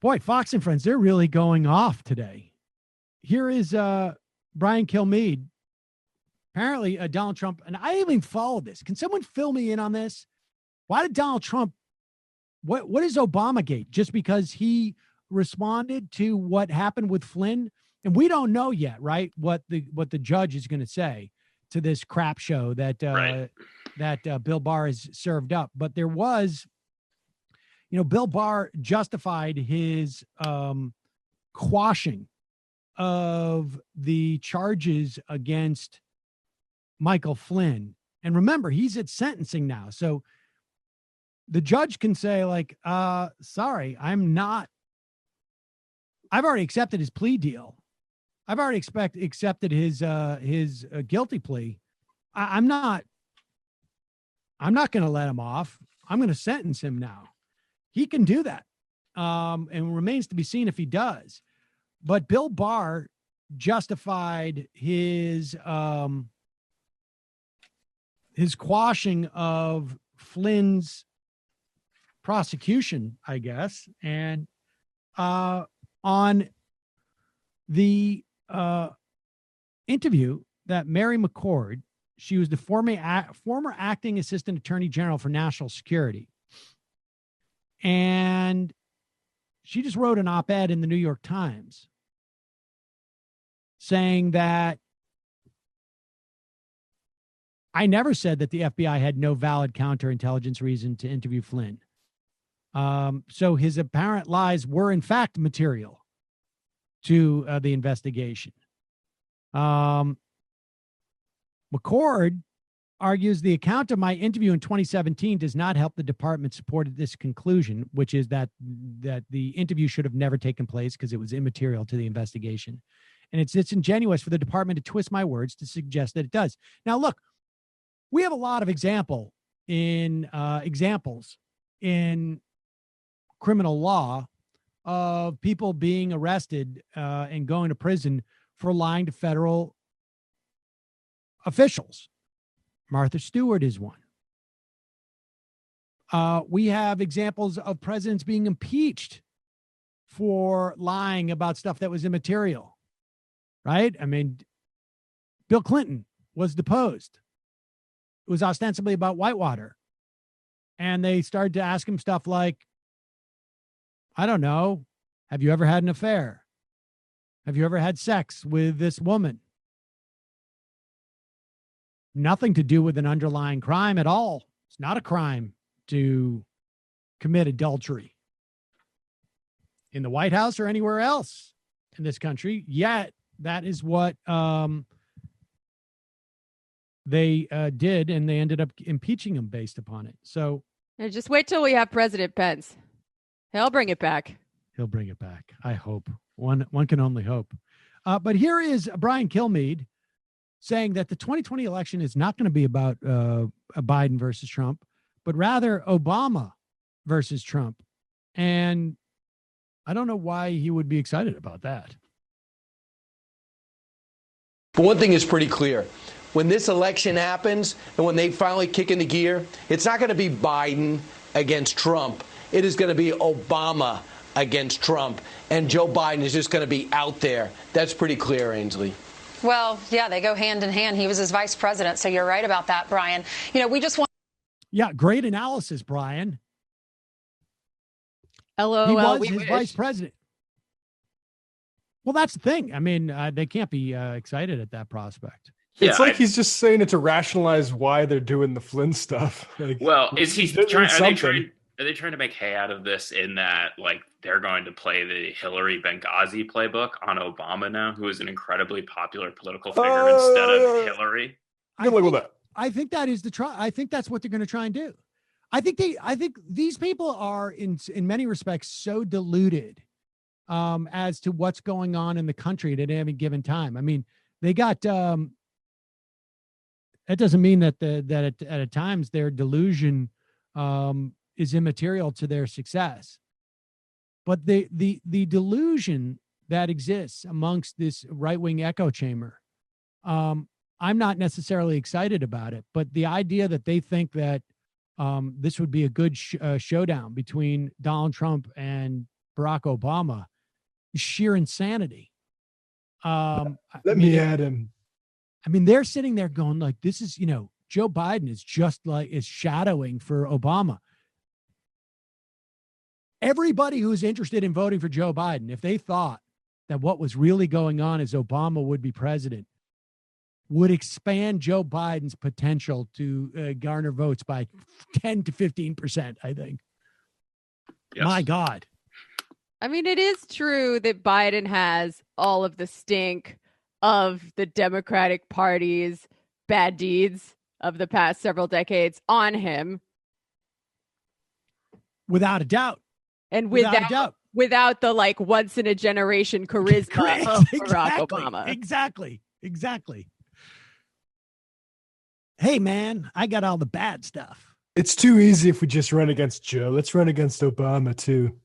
Boy, Fox and Friends, they're really going off today. Here is Brian Kilmeade. Apparently, Donald Trump, and I even followed this. Can someone fill me in on this? Why did Donald Trump, what is Obamagate? Just because he responded to what happened with Flynn? And we don't know yet, right, what the judge is going to say to this crap show that Bill Barr has served up. But there was, Bill Barr justified his quashing of the charges against Michael Flynn. And remember, he's at sentencing now. So the judge can say, like, sorry, I've already accepted his plea deal. I've already accepted his guilty plea. I'm not going to let him off. I'm going to sentence him now. He can do that. And remains to be seen if he does. But Bill Barr justified his quashing of Flynn's prosecution, I guess. And on the interview that Mary McCord, she was the former acting assistant attorney general for national security. And she just wrote an op-ed in the New York Times saying that I never said that the FBI had no valid counterintelligence reason to interview Flynn. So his apparent lies were in fact material to the investigation. McCord argues the account of my interview in 2017 does not help the department support this conclusion, which is that the interview should have never taken place because it was immaterial to the investigation. And it's disingenuous for the department to twist my words to suggest that it does. Now, look, we have a lot of examples in criminal law of people being arrested and going to prison for lying to federal officials. Martha Stewart is one. We have examples of presidents being impeached for lying about stuff that was immaterial, right? I mean, Bill Clinton was deposed. It was ostensibly about Whitewater. And they started to ask him stuff like, I don't know, have you ever had an affair? Have you ever had sex with this woman? Nothing to do with an underlying crime at all. It's not a crime to commit adultery in the White House or anywhere else in this country. Yet that is what they did, and they ended up impeaching him based upon it. So just wait till we have President Pence. He'll bring it back. He'll bring it back. I hope. One can only hope. But here is Brian Kilmeade saying that the 2020 election is not going to be about Biden versus Trump, but rather Obama versus Trump. And I don't know why he would be excited about that. But one thing is pretty clear. When this election happens and when they finally kick into gear, it's not going to be Biden against Trump. It is going to be Obama against Trump. And Joe Biden is just going to be out there. That's pretty clear, Ainsley. Well, yeah, they go hand in hand. He was his vice president. So you're right about that, Brian. We just want. Yeah, great analysis, Brian. LOL. He was his vice president. Well, that's the thing. I mean, they can't be excited at that prospect. It's like he's just saying it to rationalize why they're doing the Flynn stuff. Like, well, is he trying? Are they trying to make hay out of this in that, like, they're going to play the Hillary Benghazi playbook on Obama now, who is an incredibly popular political figure instead of Hillary? I think that is the try. I think that's what they're going to try and do. I think these people are in many respects so deluded as to what's going on in the country at any given time. I mean, they got that doesn't mean that at times their delusion is immaterial to their success. But the delusion that exists amongst this right-wing echo chamber, I'm not necessarily excited about it. But the idea that they think that this would be a good showdown between Donald Trump and Barack Obama. Sheer insanity. Let me add him. I mean, they're sitting there going like, this is, Joe Biden is is shadowing for Obama. Everybody who's interested in voting for Joe Biden, if they thought that what was really going on is Obama would be president, would expand Joe Biden's potential to garner votes by 10 to 15%, I think. Yes. My God. I mean, it is true that Biden has all of the stink of the Democratic Party's bad deeds of the past several decades on him. Without a doubt. And without the like once in a generation charisma of Barack Obama. Exactly. Hey, man, I got all the bad stuff. It's too easy if we just run against Joe. Let's run against Obama, too.